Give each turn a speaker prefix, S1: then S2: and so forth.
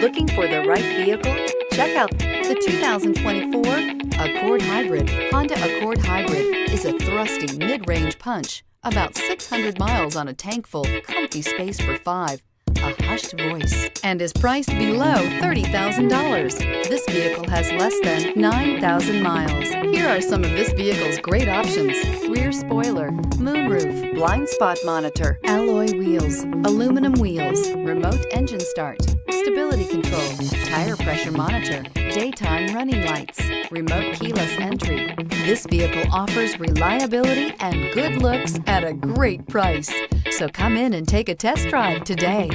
S1: Looking for the right vehicle? Check out the 2024 Accord Hybrid. Honda Accord Hybrid is a thrusty mid-range punch. About 600 miles on a tank full, comfy space for 5. A hushed voice, and is priced below $30,000. This vehicle has less than 9,000 miles. Here are some of this vehicle's great options: rear spoiler, moonroof, blind spot monitor, alloy wheels, aluminum wheels, remote engine start, stability control, tire pressure monitor, daytime running lights, remote keyless entry. This vehicle offers reliability and good looks at a great price. So come in and take a test drive today.